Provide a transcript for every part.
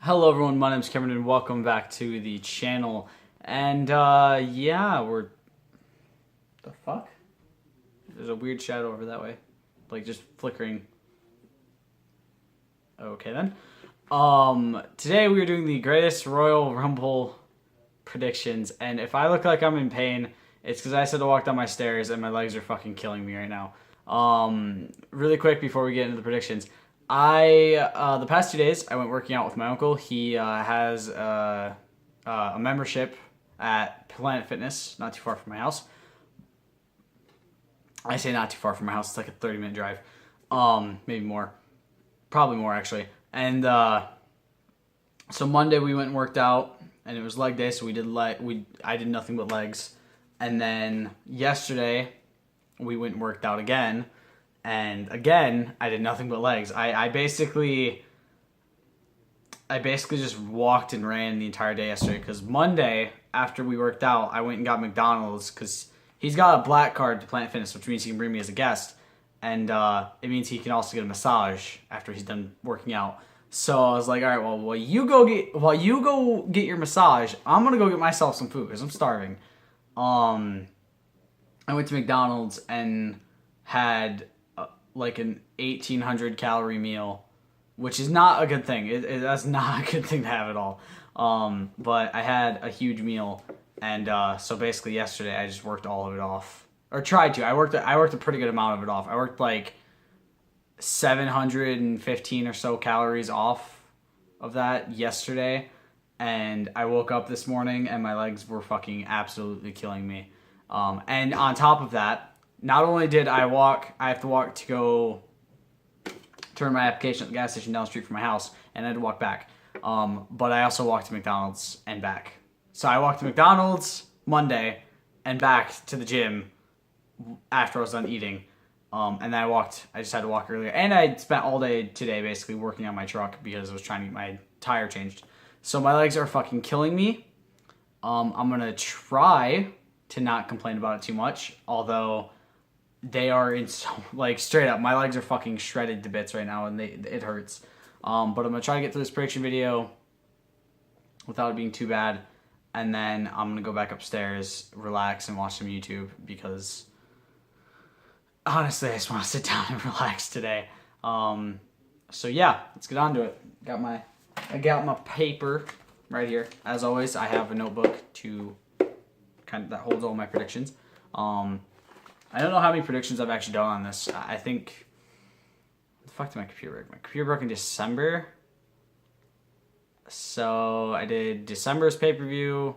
Hello everyone, my name's Cameron and welcome back to the channel. And yeah, we're... The fuck? There's a weird shadow over that way. Like just flickering. Okay then. Today we are doing the greatest Royal Rumble predictions, and if I look like I'm in pain, it's because I said to walk down my stairs and my legs are fucking killing me right now. Really quick before we get into the predictions. The past 2 days, I went working out with my uncle. He has a membership at Planet Fitness, not too far from my house. I say not too far from my house. It's like a 30-minute drive. Maybe more. Probably more, actually. And so Monday we went and worked out, and it was leg day, so I did nothing but legs. And then yesterday, we went and worked out again. And again, I did nothing but legs. I basically just walked and ran the entire day yesterday. Because Monday, after we worked out, I went and got McDonald's. Because he's got a black card to Planet Fitness, which means he can bring me as a guest. And it means he can also get a massage after he's done working out. So I was like, all right, well, while you go get your massage, I'm going to go get myself some food because I'm starving. I went to McDonald's and had like an 1,800 calorie meal, which is not a good thing. That's not a good thing to have at all. But I had a huge meal, and so basically yesterday I just worked all of it off, or tried to. I worked a pretty good amount of it off. I worked like 715 or so calories off of that yesterday, and I woke up this morning and my legs were fucking absolutely killing me. And on top of that, not only did I have to walk to go turn my application at the gas station down the street from my house, and I had to walk back. But I also walked to McDonald's and back. So I walked to McDonald's Monday and back to the gym after I was done eating. And then I just had to walk earlier. And I spent all day today basically working on my truck because I was trying to get my tire changed. So my legs are fucking killing me. I'm going to try to not complain about it too much, although they are like straight up, my legs are fucking shredded to bits right now, and it hurts. But I'm gonna try to get through this prediction video without it being too bad, and then I'm gonna go back upstairs, relax, and watch some YouTube because honestly, I just want to sit down and relax today. So yeah, let's get on to it. I got my paper right here. As always, I have a notebook that holds all my predictions. I don't know how many predictions I've actually done on this. I think... What the fuck did my computer break? My computer broke in December. So I did December's pay-per-view.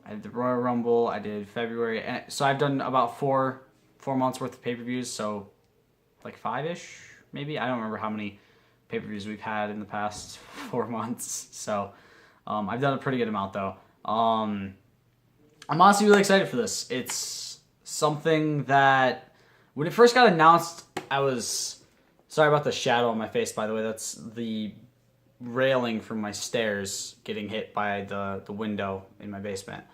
I did the Royal Rumble. I did February. And so I've done about four months worth of pay-per-views. So like 5-ish, maybe? I don't remember how many pay-per-views we've had in the past 4 months. So I've done a pretty good amount, though. I'm honestly really excited for this. It's something that, when it first got announced, I was... Sorry about the shadow on my face, by the way. That's the railing from my stairs getting hit by the window in my basement.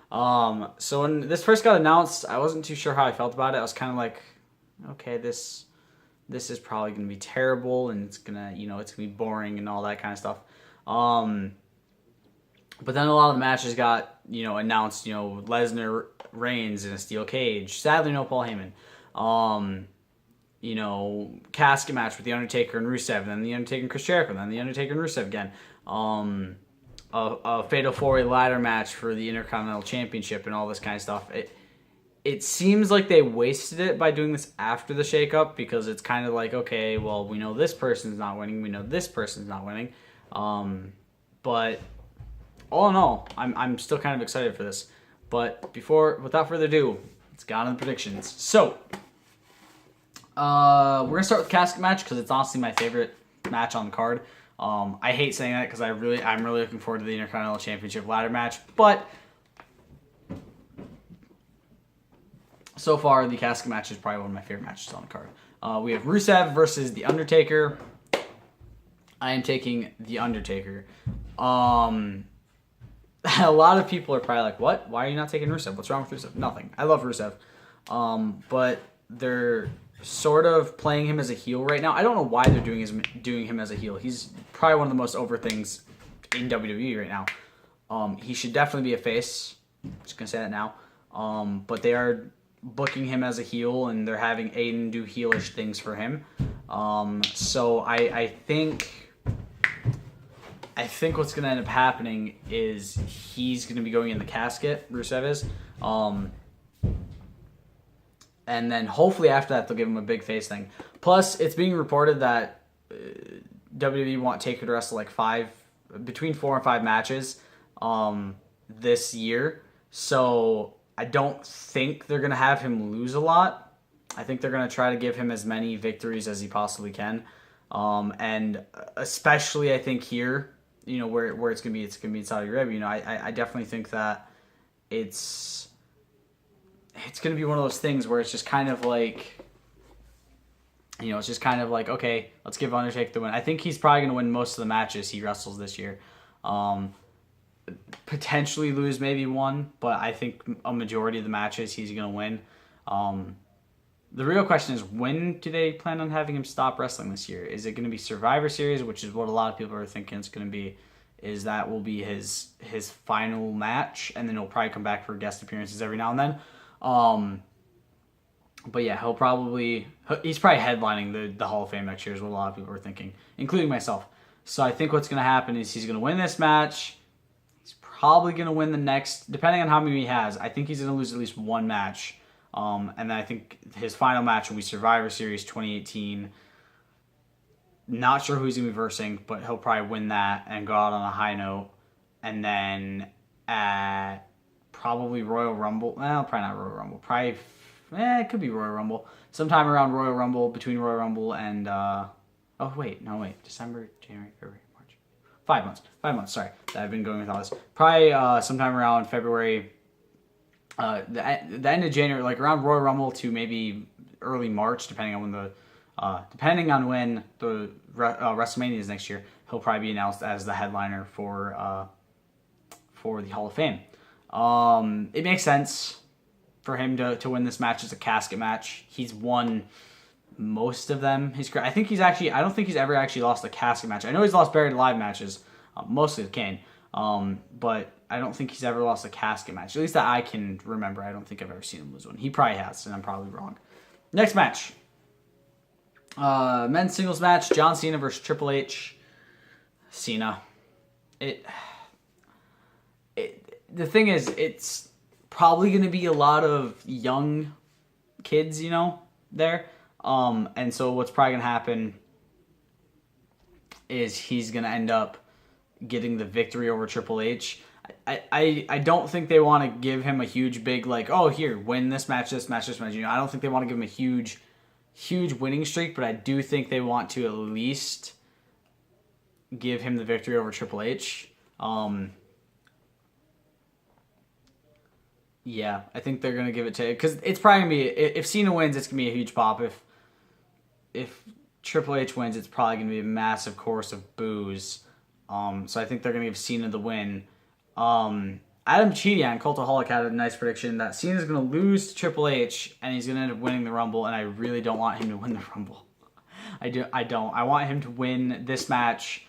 So when this first got announced, I wasn't too sure how I felt about it. I was kind of like, okay, this is probably going to be terrible, and it's going to, it's going to be boring and all that kind of stuff. But then a lot of the matches got, announced, Lesnar Reigns in a steel cage. Sadly, no Paul Heyman. Casket match with The Undertaker and Rusev, and then The Undertaker and Chris Jericho, and then The Undertaker and Rusev again. A Fatal 4-Way ladder match for the Intercontinental Championship and all this kind of stuff. It seems like they wasted it by doing this after the shakeup, because it's kind of like, okay, well, we know this person's not winning, we know this person's not winning. But all in all, I'm still kind of excited for this. But without further ado, let's get on to the predictions. So, we're going to start with the casket match because it's honestly my favorite match on the card. I hate saying that because I'm really looking forward to the Intercontinental Championship ladder match. But so far, the casket match is probably one of my favorite matches on the card. We have Rusev versus The Undertaker. I am taking The Undertaker. A lot of people are probably like, what? Why are you not taking Rusev? What's wrong with Rusev? Nothing. I love Rusev. But sort of playing him as a heel right now. I don't know why they're doing him as a heel. He's probably one of the most over things in WWE right now. He should definitely be a face. Just gonna say that now. But they are booking him as a heel, and they're having Aiden do heelish things for him. So I think what's gonna end up happening is he's gonna be going in the casket. Rusev is. And then hopefully after that, they'll give him a big face thing. Plus, it's being reported that WWE want Taker to wrestle like between 4 and 5 matches this year. So I don't think they're going to have him lose a lot. I think they're going to try to give him as many victories as he possibly can. And especially, I think here, where it's going to be in Saudi Arabia. I definitely think that it's going to be one of those things where it's just kind of like, okay, let's give Undertaker the win. I think he's probably going to win most of the matches he wrestles this year. Potentially lose maybe one, but I think a majority of the matches he's going to win. The real question is, when do they plan on having him stop wrestling this year? Is it going to be Survivor Series, which is what a lot of people are thinking it's going to be? Is that will be his final match, and then he'll probably come back for guest appearances every now and then. But yeah, he's probably headlining the Hall of Fame next year is what a lot of people are thinking, including myself. So I think what's going to happen is he's going to win this match. He's probably going to win the next, depending on how many he has. I think he's going to lose at least one match. And then I think his final match will be Survivor Series 2018. Not sure who he's going to be versing, but he'll probably win that and go out on a high note. And then at probably Royal Rumble. Well, probably not Royal Rumble. It could be Royal Rumble. Sometime around Royal Rumble, between Royal Rumble and, December, January, February, March. 5 months. 5 months, sorry. I've been going with all this. Probably sometime around February, the end of January, like around Royal Rumble to maybe early March, depending on when the WrestleMania is next year. He'll probably be announced as the headliner for the Hall of Fame. It makes sense for him to win this match as a casket match. He's won most of them. I don't think he's ever actually lost a casket match. I know he's lost buried alive matches, mostly with Kane. But I don't think he's ever lost a casket match. At least that I can remember. I don't think I've ever seen him lose one. He probably has, and I'm probably wrong. Next match. Men's singles match. John Cena versus Triple H. Cena. The thing is, it's probably going to be a lot of young kids, there. And so what's probably going to happen is he's going to end up getting the victory over Triple H. I don't think they want to give him a huge big, like, oh, here, win this match, this match, this match. I don't think they want to give him a huge winning streak, but I do think they want to at least give him the victory over Triple H. Yeah, I think they're going to give it to, because it's probably going to be, if Cena wins, it's going to be a huge pop. If Triple H wins, it's probably going to be a massive chorus of boos. So I think they're going to give Cena the win. Adam Cheedian, Cultaholic, had a nice prediction that Cena's going to lose to Triple H, and he's going to end up winning the Rumble, and I really don't want him to win the Rumble. I don't. I want him to win this match,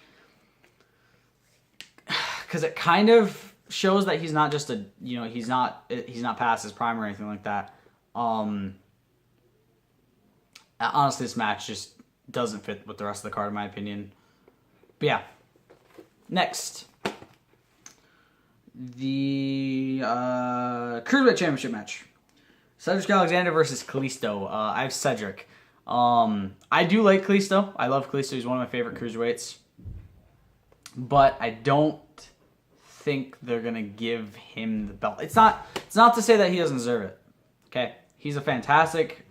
because it kind of shows that he's not just he's not past his prime or anything like that. Honestly, this match just doesn't fit with the rest of the card, in my opinion. But yeah. Next. The Cruiserweight Championship match. Cedric Alexander versus Callisto. I have Cedric. I do like Callisto. I love Callisto. He's one of my favorite cruiserweights. But I don't think they're going to give him the belt. It's not to say that he doesn't deserve it. Okay? He's a fantastic,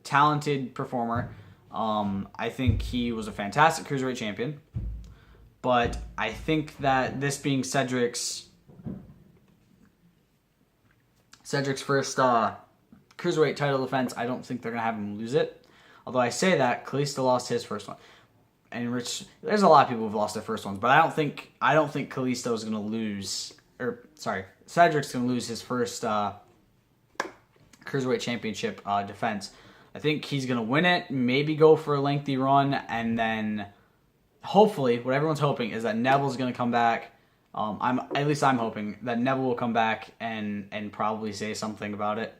talented performer. I think he was a fantastic cruiserweight champion. But I think that this being Cedric's first cruiserweight title defense, I don't think they're going to have him lose it. Although I say that, Callisto lost his first one. And there's a lot of people who've lost their first ones, but I don't think Callisto is going to lose, Cedric's going to lose his first cruiserweight championship defense. I think he's going to win it, maybe go for a lengthy run, and then hopefully, what everyone's hoping is that Neville's going to come back. I'm hoping that Neville will come back and probably say something about it.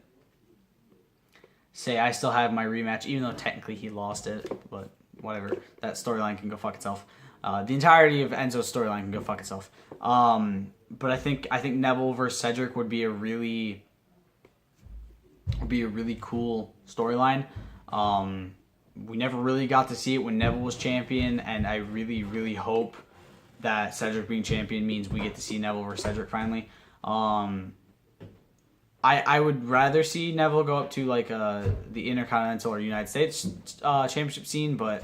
Say, I still have my rematch, even though technically he lost it, but whatever. That storyline can go fuck itself. The entirety of Enzo's storyline can go fuck itself. But I think Neville versus Cedric would be a really cool storyline. We never really got to see it when Neville was champion, and I really, really hope that Cedric being champion means we get to see Neville versus Cedric finally. I would rather see Neville go up to like the Intercontinental or United States Championship scene, but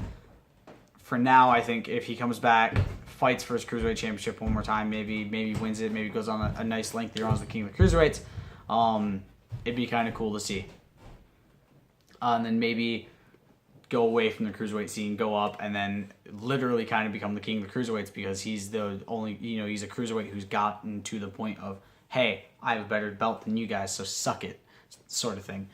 for now, I think if he comes back, fights for his Cruiserweight Championship one more time, maybe wins it, maybe goes on a nice lengthy run as the King of the Cruiserweights, it'd be kind of cool to see. And then maybe go away from the Cruiserweight scene, go up, and then literally kind of become the King of the Cruiserweights because he's the only, he's a Cruiserweight who's gotten to the point of, hey, I have a better belt than you guys, so suck it, sort of thing.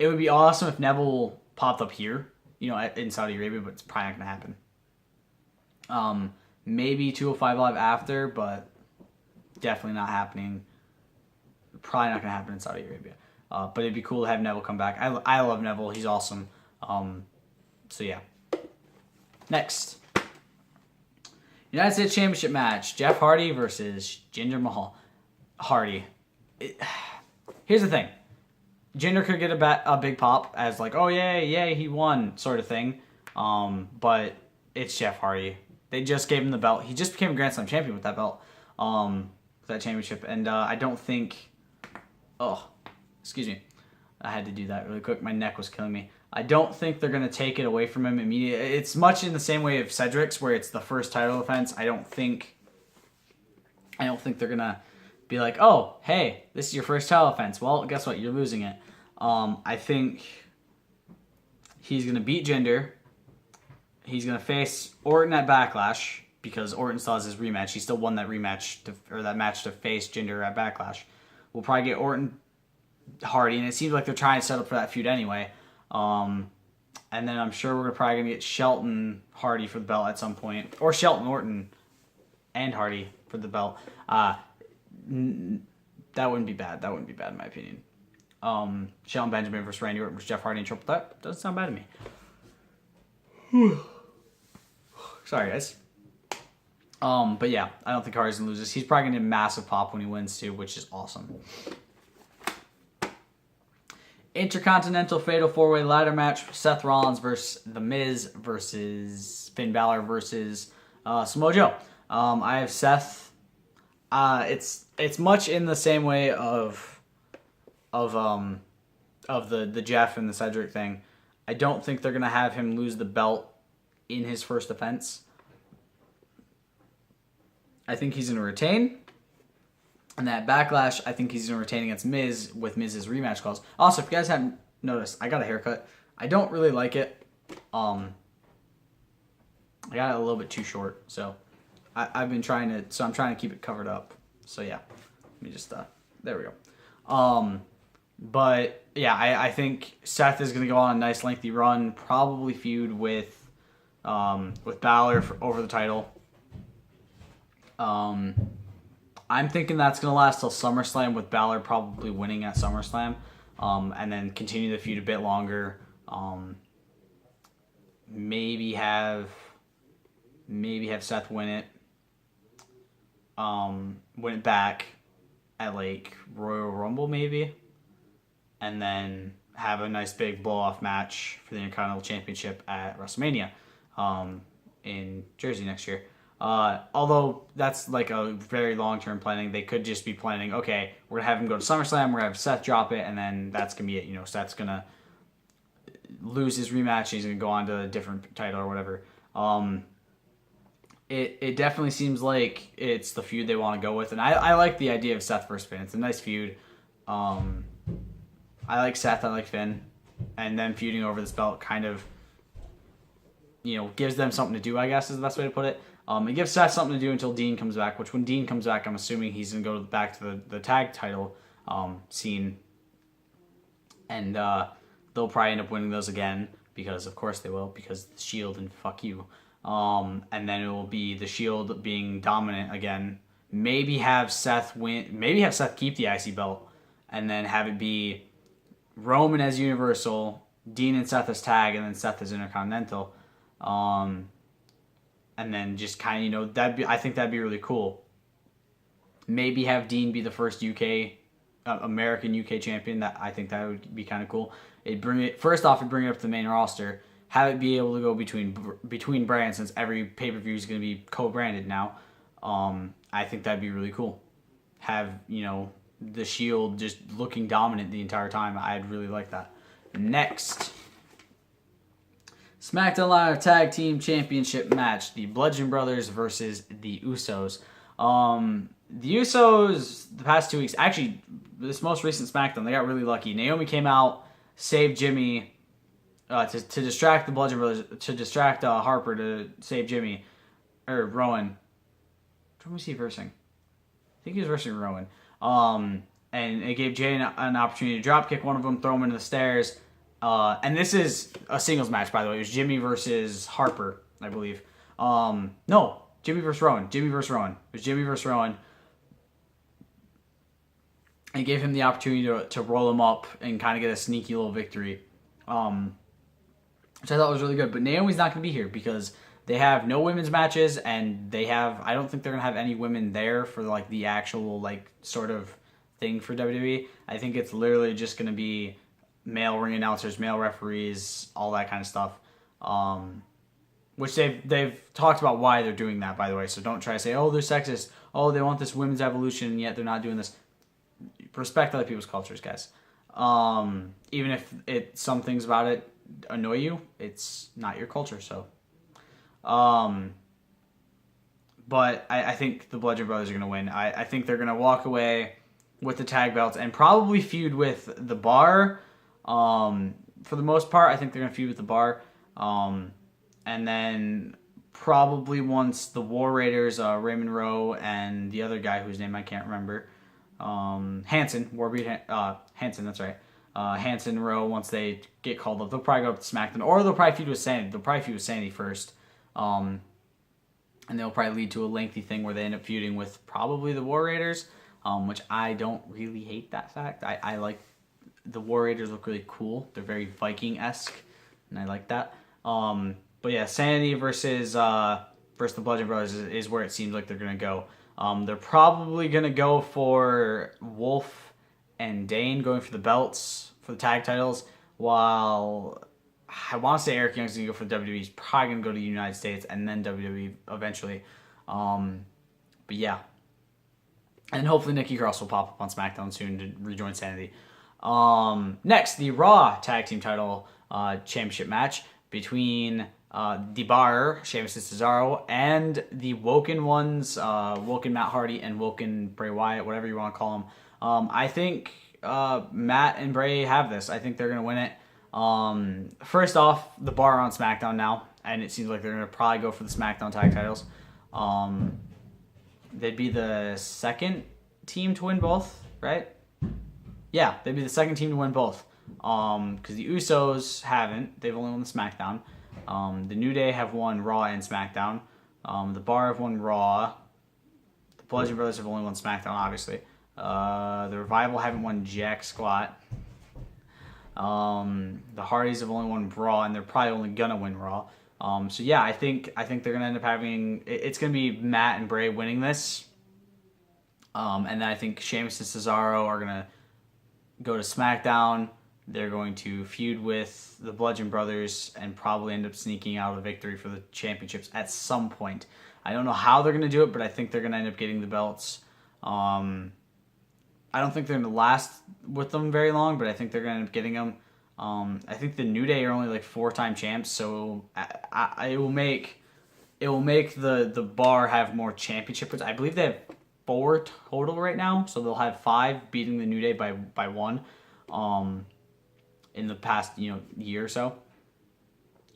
It would be awesome if Neville popped up here, in Saudi Arabia, but it's probably not going to happen. Maybe 205 Live after, but definitely not happening. Probably not going to happen in Saudi Arabia. But it'd be cool to have Neville come back. I love Neville. He's awesome. So yeah. Next. United States Championship match. Jeff Hardy versus Jinder Mahal. Hardy. Here's the thing. Jinder could get a big pop as like, oh yay, he won sort of thing. But it's Jeff Hardy. They just gave him the belt. He just became a Grand Slam champion with that belt. With that championship. And I don't think... Oh, excuse me. I had to do that really quick. My neck was killing me. I don't think they're going to take it away from him immediately. It's much in the same way of Cedric's, where it's the first title defense. I don't think they're going to be like, oh, hey, this is your first title defense. Well, guess what? You're losing it. I think he's going to beat Jinder. He's going to face Orton at Backlash because Orton still has his rematch. He still won that rematch that match to face Jinder at Backlash. We'll probably get Orton Hardy, and it seems like they're trying to set up for that feud anyway. And then I'm sure we're probably going to get Shelton Hardy for the belt at some point. Or Shelton Orton and Hardy for the belt. That wouldn't be bad. That wouldn't be bad in my opinion. Shelton Benjamin versus Randy Orton versus Jeff Hardy and triple threat. Doesn't sound bad to me. Sorry, guys. But yeah, I don't think Hardy's going to lose this. He's probably going to get a massive pop when he wins too, which is awesome. Intercontinental Fatal 4-Way Ladder Match. Seth Rollins versus The Miz versus Finn Balor versus Samoa Joe. I have Seth. It's much in the same way of the Jeff and the Cedric thing. I don't think they're gonna have him lose the belt in his first defense. I think he's gonna retain. And that Backlash, I think he's going to retain against Miz with Miz's rematch clause. Also, if you guys haven't noticed, I got a haircut. I don't really like it. I got it a little bit too short, so I'm trying to keep it covered up. So yeah, let me just there we go. But yeah, I think Seth is going to go on a nice lengthy run, probably feud with Balor over the title. I'm thinking that's going to last till SummerSlam, with Balor probably winning at SummerSlam, and then continue the feud a bit longer. Maybe have Seth win it back at like Royal Rumble maybe, and then have a nice big blow-off match for the Intercontinental Championship at WrestleMania in Jersey next year. Although that's like a very long-term planning. They could just be planning, okay, we're going to have him go to SummerSlam, we're going to have Seth drop it, and then that's going to be it. Seth's going to lose his rematch, he's going to go on to a different title or whatever. It definitely seems like it's the feud they want to go with, and I like the idea of Seth versus Finn. It's a nice feud. I like Seth, I like Finn, and then feuding over this belt kind of, gives them something to do, I guess is the best way to put it. It gives Seth something to do until Dean comes back, which when Dean comes back, I'm assuming he's going to go back to the tag title scene. And they'll probably end up winning those again because, of course, they will, because the Shield and fuck you. And then it will be the Shield being dominant again. Maybe have Seth win. Maybe have Seth keep the IC belt, and then have it be Roman as Universal, Dean and Seth as tag, and then Seth as Intercontinental. And then just kind of, I think that'd be really cool. Maybe have Dean be the first American UK champion. I think that would be kind of cool. It'd bring it up to the main roster. Have it be able to go between brands, since every pay-per-view is going to be co-branded now. I think that'd be really cool. Have, the Shield just looking dominant the entire time. I'd really like that. Next, SmackDown Live Tag Team Championship match. The Bludgeon Brothers versus the Usos. The Usos, the past 2 weeks, actually, this most recent SmackDown, they got really lucky. Naomi came out, saved Jimmy to distract the Bludgeon Brothers, to distract Harper, to save Jimmy, or Rowan. Who was he versing? I think he was versing Rowan. And it gave Jay an opportunity to dropkick one of them, throw him into the stairs. And this is a singles match, by the way. It was Jimmy versus Harper, I believe. No, Jimmy versus Rowan. It was Jimmy versus Rowan. And gave him the opportunity to roll him up and kind of get a sneaky little victory. Which I thought was really good. But Naomi's not going to be here because they have no women's matches, and I don't think they're going to have any women there for like the actual like sort of thing for WWE. I think it's literally just going to be male ring announcers, male referees, all that kind of stuff. Which they've talked about why they're doing that, by the way. So don't try to say, oh, they're sexist. Oh, they want this women's evolution, and yet they're not doing this. Respect other people's cultures, guys. Even if some things about it annoy you, it's not your culture. So, but I think the Bludgeon Brothers are going to win. I think they're going to walk away with the tag belts and probably feud with the Bar. For the most part, I think they're going to feud with the Bar. And then probably once the War Raiders, Raymond Rowe and the other guy whose name I can't remember, Hanson, Hanson, that's right. Hanson, Rowe, once they get called up, they'll probably go up to SmackDown, or they'll probably feud with Sandy. They'll probably feud with Sandy first. And they'll probably lead to a lengthy thing where they end up feuding with probably the War Raiders, which I don't really hate that fact. I like the War Raiders, look really cool. They're very Viking-esque, and I like that. But yeah, Sanity versus the Bludgeon Brothers is where it seems like they're going to go. They're probably going to go for Wolf and Dane going for the belts, for the tag titles, while I want to say Eric Young's going to go for the WWE. He's probably going to go to the United States and then WWE eventually. But yeah. And hopefully Nikki Cross will pop up on SmackDown soon to rejoin Sanity. Next, the Raw Tag Team Title Championship match between the Bar, Sheamus and Cesaro, and the Woken ones, Woken Matt Hardy and Woken Bray Wyatt, whatever you want to call them. I think Matt and Bray have this. I think they're going to win it. First off, the Bar are on SmackDown now, and it seems like they're going to probably go for the SmackDown tag titles. They'd be the second team to win both, right? Yeah, they'd be the second team to win both. Because the Usos haven't. They've only won the SmackDown. The New Day have won Raw and SmackDown. The Bar have won Raw. The Bludgeon Brothers have only won SmackDown, obviously. The Revival haven't won jack squat. The Hardys have only won Raw, and they're probably only gonna win Raw. So yeah, I think they're gonna end up having. It's gonna be Matt and Bray winning this. And then I think Sheamus and Cesaro are gonna go to SmackDown. They're going to feud with the Bludgeon Brothers and probably end up sneaking out a victory for the championships at some point. I don't know how they're going to do it, but I think they're going to end up getting the belts. I don't think they're going to last with them very long, but I think they're going to end up getting them. I think the New Day are only like 4-time champs, so it will make the Bar have more championship wins. I believe they have 4 total right now, so they'll have 5, beating the New Day by 1. In the past, year or so,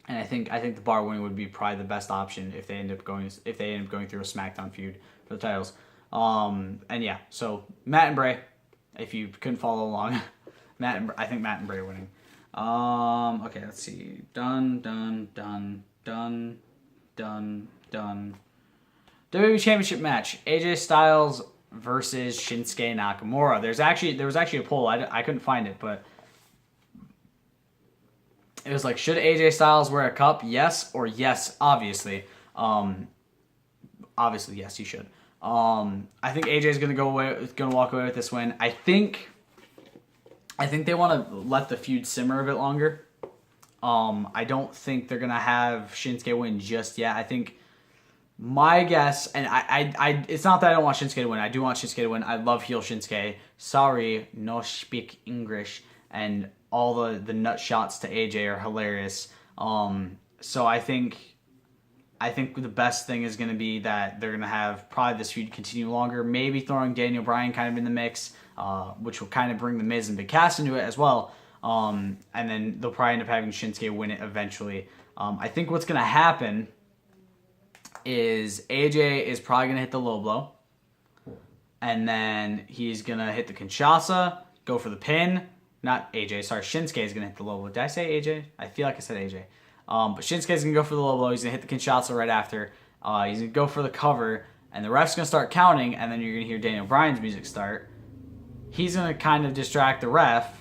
and I think the Bar winning would be probably the best option if they end up going through a SmackDown feud for the titles. And yeah, so Matt and Bray, if you couldn't follow along, I think Matt and Bray are winning. Okay, let's see. Done. WWE Championship match: AJ Styles versus Shinsuke Nakamura. There was actually a poll. I couldn't find it, but it was like, should AJ Styles wear a cup? Yes or yes, obviously. Obviously, yes, he should. I think AJ is gonna walk away with this win. I think they want to let the feud simmer a bit longer. I don't think they're gonna have Shinsuke win just yet. I think my guess, and I it's not that I don't want Shinsuke to win. I do want Shinsuke to win. I love heel Shinsuke. Sorry, no speak English, and all the nut shots to AJ are hilarious. So I think the best thing is going to be that they're going to have probably this feud continue longer, maybe throwing Daniel Bryan kind of in the mix, which will kind of bring The Miz and Big Cass into it as well. And then they'll probably end up having Shinsuke win it eventually. I think what's going to happen is AJ is probably going to hit the low blow, and then he's going to hit the Kinshasa, go for the pin. Not AJ, sorry, Shinsuke is going to hit the low blow. Did I say AJ? I feel like I said AJ. But Shinsuke's going to go for the low blow. He's going to hit the Kinshasa right after. He's going to go for the cover. And the ref's going to start counting. And then you're going to hear Daniel Bryan's music start. He's going to kind of distract the ref.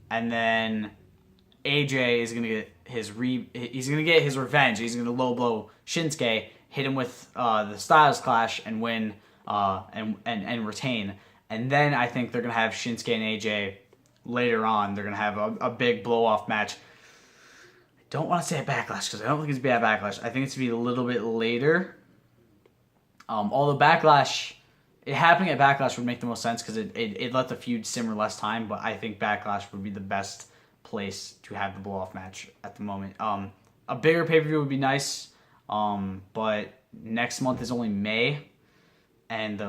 And then AJ is going to get his revenge. He's going to low blow Shinsuke, hit him with the Styles Clash, and win and retain. And then I think they're going to have Shinsuke and AJ later on. They're going to have a big blow-off match. Don't want to say a Backlash because I don't think it's going to be a Backlash. I think it's going to be a little bit later. Although Backlash, it happening at Backlash would make the most sense because it let the feud simmer less time. But I think Backlash would be the best place to have the blow-off match at the moment. A bigger pay-per-view would be nice, but next month is only May, and the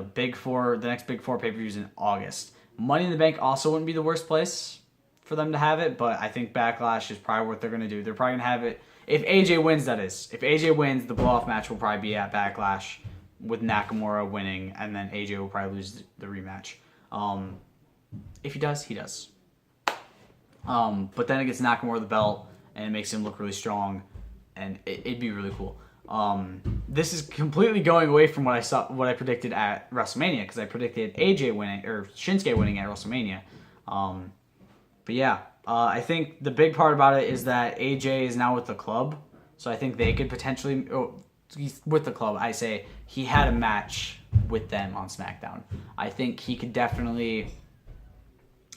next Big Four pay-per-view is in August. Money in the Bank also wouldn't be the worst place for them to have it, but I think Backlash is probably what they're going to do. They're probably going to have it, if AJ wins, that is. If AJ wins, the blow-off match will probably be at Backlash with Nakamura winning, and then AJ will probably lose the rematch. If he does, he does. But then it gets Nakamura the belt, and it makes him look really strong, and it'd be really cool. This is completely going away from what I predicted at WrestleMania, because I predicted AJ winning, or Shinsuke winning at WrestleMania. But yeah, I think the big part about it is that AJ is now with the club, so I think they could potentially, with the club, I say he had a match with them on SmackDown. I think he could definitely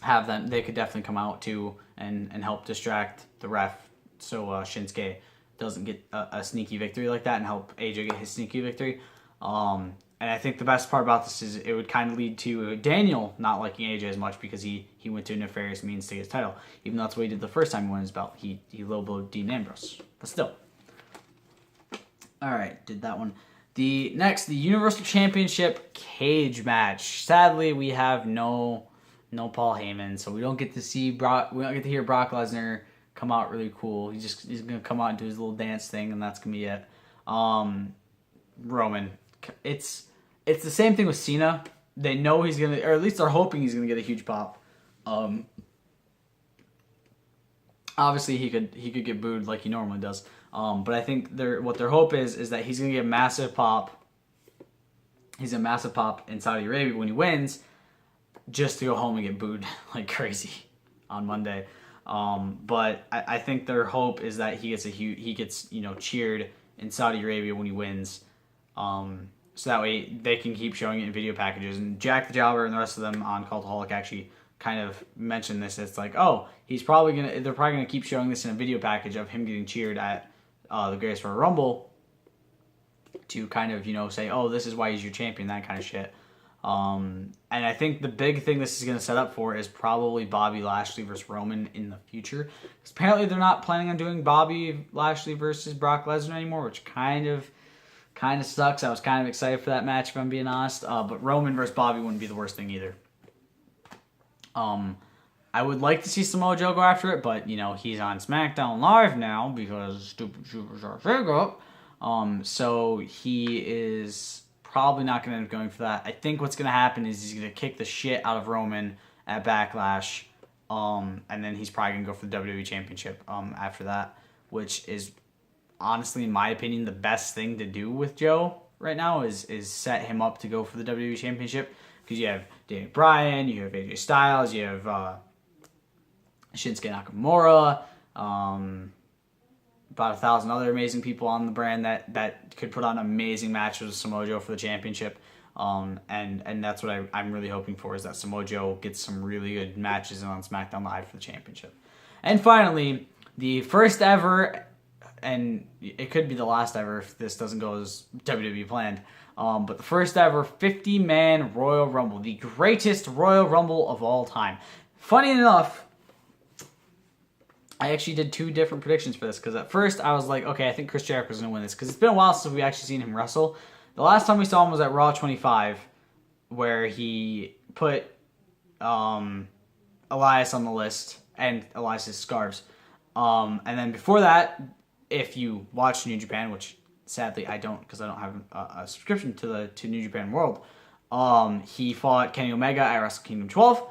have them, they could definitely come out too and help distract the ref so Shinsuke doesn't get a sneaky victory like that and help AJ get his sneaky victory. And I think the best part about this is it would kind of lead to Daniel not liking AJ as much because he went to nefarious means to get his title. Even though that's what he did the first time he won his belt. He low-blowed Dean Ambrose. But still. Alright, did that one. The Universal Championship cage match. Sadly, we have no Paul Heyman, so we don't get to see we don't get to hear Brock Lesnar come out really cool. He's gonna come out and do his little dance thing, and that's gonna be it. Roman. It's the same thing with Cena. They know he's gonna, or at least they're hoping he's gonna get a huge pop. Obviously he could get booed like he normally does. But I think what their hope is that he's gonna get a massive pop. He's a massive pop in Saudi Arabia when he wins, just to go home and get booed like crazy on Monday. But I think their hope is that he gets cheered in Saudi Arabia when he wins. So that way they can keep showing it in video packages. And Jack the Jobber and the rest of them on Cultaholic actually kind of mentioned this. It's like, oh, they're probably gonna keep showing this in a video package of him getting cheered at the Greatest Royal Rumble to kind of say, oh, this is why he's your champion, that kind of shit. And I think the big thing this is going to set up for is probably Bobby Lashley versus Roman in the future. Because apparently they're not planning on doing Bobby Lashley versus Brock Lesnar anymore, which kind of sucks. I was kind of excited for that match, if I'm being honest. But Roman versus Bobby wouldn't be the worst thing either. I would like to see Samoa Joe go after it, but he's on SmackDown Live now because stupid superstar shakeup. So he is probably not going to end up going for that. I think what's going to happen is he's going to kick the shit out of Roman at Backlash, And then he's probably gonna go for the WWE Championship after that, which is honestly, in my opinion, the best thing to do with Joe right now is set him up to go for the WWE Championship, because you have Daniel Bryan, you have AJ Styles, you have Shinsuke Nakamura, about 1,000 other amazing people on the brand that could put on amazing matches with Samoa Joe for the championship. And that's what I'm really hoping for, is that Samoa Joe gets some really good matches on SmackDown Live for the championship. And finally, the first ever, and it could be the last ever if this doesn't go as WWE planned, but the first ever 50-man Royal Rumble, the greatest Royal Rumble of all time. Funny enough, I actually did 2 different predictions for this, because at first I was like, okay, I think Chris Jericho's going to win this, because it's been a while since we've actually seen him wrestle. The last time we saw him was at Raw 25, where he put Elias on the list, and Elias's scarves. And then before that, if you watch New Japan, which sadly I don't, because I don't have a subscription to New Japan World, he fought Kenny Omega at Wrestle Kingdom 12,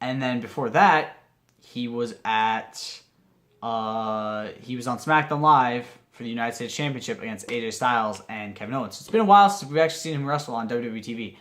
and then before that, he was at he was on SmackDown Live for the United States Championship against AJ Styles and Kevin Owens. So it's been a while since we've actually seen him wrestle on WWE TV.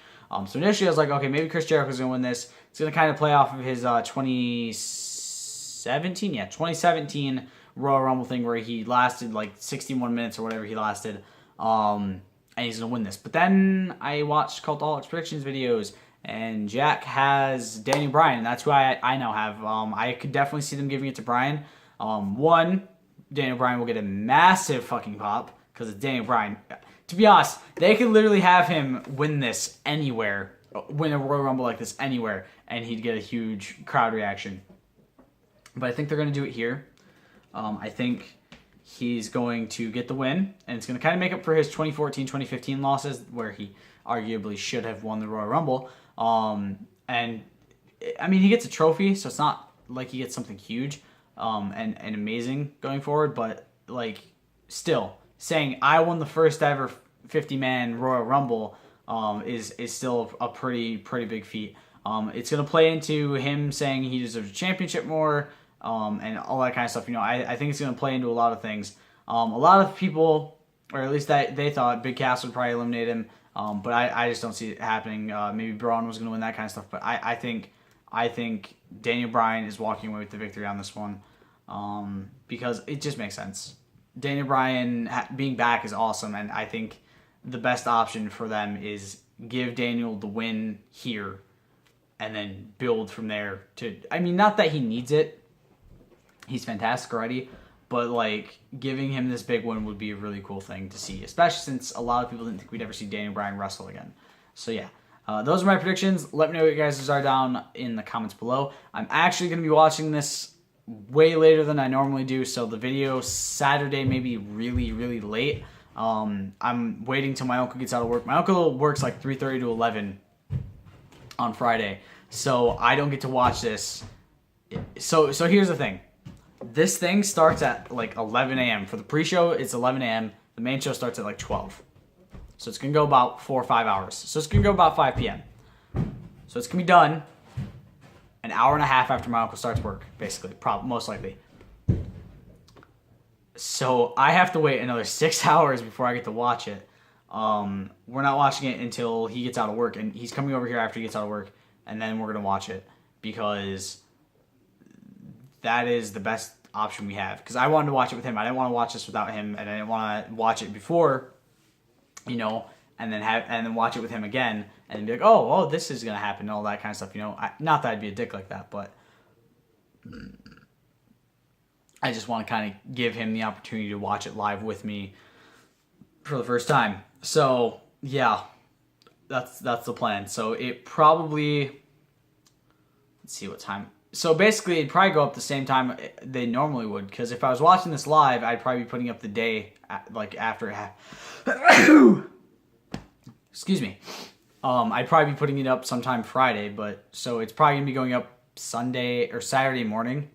So initially I was like, okay, maybe Chris Jericho's going to win this. It's going to kind of play off of his 2017 Royal Rumble thing, where he lasted like 61 minutes or whatever he lasted. And he's going to win this. But then I watched Cultaholic's predictions videos, and Jack has Daniel Bryan, and that's who I now have. I could definitely see them giving it to Bryan. One, Daniel Bryan will get a massive fucking pop, because it's Daniel Bryan. To be honest, they could literally have him win this anywhere, win a Royal Rumble like this anywhere, and he'd get a huge crowd reaction. But I think they're going to do it here. I think he's going to get the win, and it's going to kind of make up for his 2014-2015 losses, where he arguably should have won the Royal Rumble. And, I mean, he gets a trophy, so it's not like he gets something huge and amazing going forward, but, like, still, saying I won the first ever 50-man Royal Rumble is still a pretty big feat. It's going to play into him saying he deserves a championship more, and all that kind of stuff. You know, I think it's going to play into a lot of things. A lot of people, or at least they thought Big Cass would probably eliminate him, but I just don't see it happening. Maybe Braun was going to win, that kind of stuff, but I think Daniel Bryan is walking away with the victory on this one, because it just makes sense. Daniel Bryan being back is awesome, and I think the best option for them is give Daniel the win here, and then build from there to... I mean, not that he needs it. He's fantastic already, but, like, giving him this big win would be a really cool thing to see, especially since a lot of people didn't think we'd ever see Daniel Bryan wrestle again. So, yeah. Those are my predictions. Let me know what you guys are down in the comments below. I'm actually going to be watching this way later than I normally do, so the video Saturday may be really late. I'm waiting till my uncle gets out of work. My uncle works like 3:30 to 11 on Friday, so I don't get to watch this. So here's the thing. This thing starts at like 11 a.m. For the pre-show, it's 11 a.m. The main show starts at like 12. So it's going to go about 4 or 5 hours. So it's going to go about 5 p.m. So it's going to be done an hour and a half after my uncle starts work, basically, most likely. So I have to wait another 6 hours before I get to watch it. We're not watching it until he gets out of work, and he's coming over here after he gets out of work, and then we're going to watch it, because that is the best option we have. Because I wanted to watch it with him. I didn't want to watch this without him, and I didn't want to watch it before, you know, and then watch it with him again, and then be like, oh, this is gonna happen, and all that kind of stuff, you know. Not that I'd be a dick like that, but I just want to kind of give him the opportunity to watch it live with me for the first time. So yeah, that's the plan. So it probably, let's see what time. So basically, it'd probably go up the same time they normally would, because if I was watching this live, I'd probably be putting up the day like after excuse me. I'd probably be putting it up sometime Friday, but so it's probably gonna be going up Sunday or Saturday morning.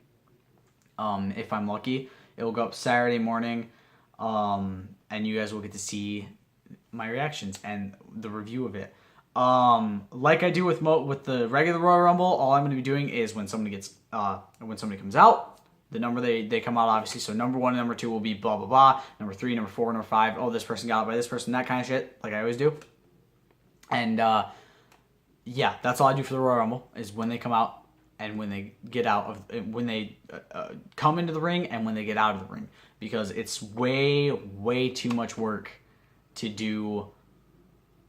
If I'm lucky, it will go up Saturday morning, and you guys will get to see my reactions and the review of it. Like I do with the regular Royal Rumble, all I'm going to be doing is when somebody comes out, the number they come out, obviously. So number 1 and number 2 will be blah, blah, blah. Number 3, number 4, number 5. Oh, this person got out by this person, that kind of shit, like I always do. And, yeah, that's all I do for the Royal Rumble, is when they come out and when they get out of, when they come into the ring and when they get out of the ring. Because it's way, way too much work to do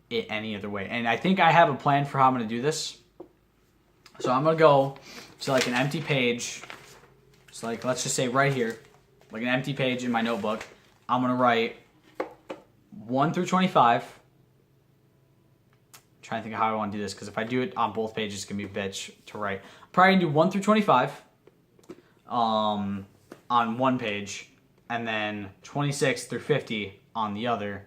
it any other way. And I think I have a plan for how I'm going to do this. So I'm going to go to like an empty page. So like, let's just say right here, like an empty page in my notebook. I'm going to write 1 through 25. I'm trying to think of how I want to do this, because if I do it on both pages, it's going to be a bitch to write. I'm probably going to do 1 through 25 on one page, and then 26 through 50 on the other.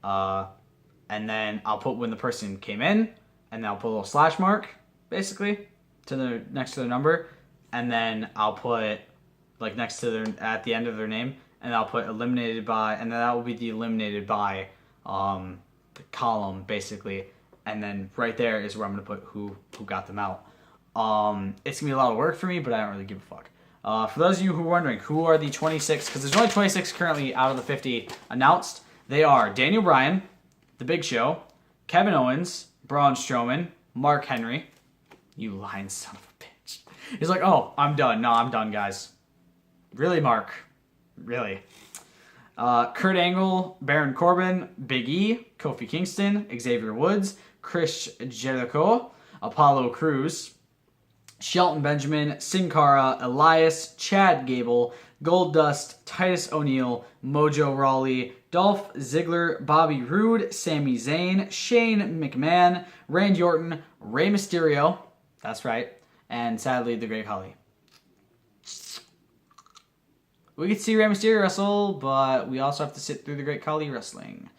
And then I'll put when the person came in, and then I'll put a little slash mark, basically, to the next to their number, and then I'll put like next to their at the end of their name, and I'll put eliminated by, and then that will be the eliminated by the column, basically, and then right there is where I'm gonna put who got them out. It's gonna be a lot of work for me, but I don't really give a fuck. For those of you who are wondering, who are the 26? Because there's only 26 currently out of the 50 announced. They are Daniel Bryan, The Big Show, Kevin Owens, Braun Strowman, Mark Henry. You lying son of a bitch. He's like, oh, I'm done. No, I'm done, guys. Really, Mark? Really? Kurt Angle, Baron Corbin, Big E, Kofi Kingston, Xavier Woods, Chris Jericho, Apollo Crews, Shelton Benjamin, Sin Cara, Elias, Chad Gable, Goldust, Titus O'Neil, Mojo Rawley, Dolph Ziggler, Bobby Roode, Sami Zayn, Shane McMahon, Randy Orton, Rey Mysterio, that's right, and sadly, the Great Khali. We could see Rey Mysterio wrestle, but we also have to sit through the Great Khali wrestling.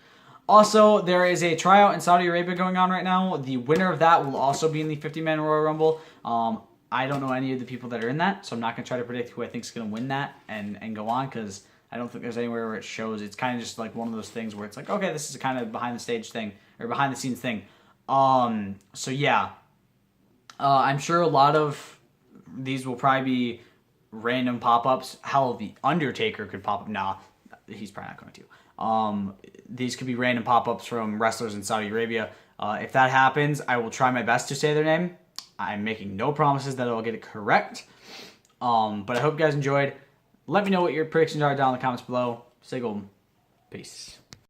Also, there is a tryout in Saudi Arabia going on right now. The winner of that will also be in the 50-man Royal Rumble. I don't know any of the people that are in that, so I'm not going to try to predict who I think is going to win that and go on, because I don't think there's anywhere where it shows. It's kind of just like one of those things where it's like, okay, this is a kind of behind-the-stage thing, or behind-the-scenes thing. So yeah. I'm sure a lot of these will probably be random pop-ups. Hell, the Undertaker could pop up. Nah, he's probably not going to. These could be random pop-ups from wrestlers in Saudi Arabia. If that happens, I will try my best to say their name. I'm making no promises that I'll get it correct. But I hope you guys enjoyed. Let me know what your predictions are down in the comments below. Stay golden. Peace.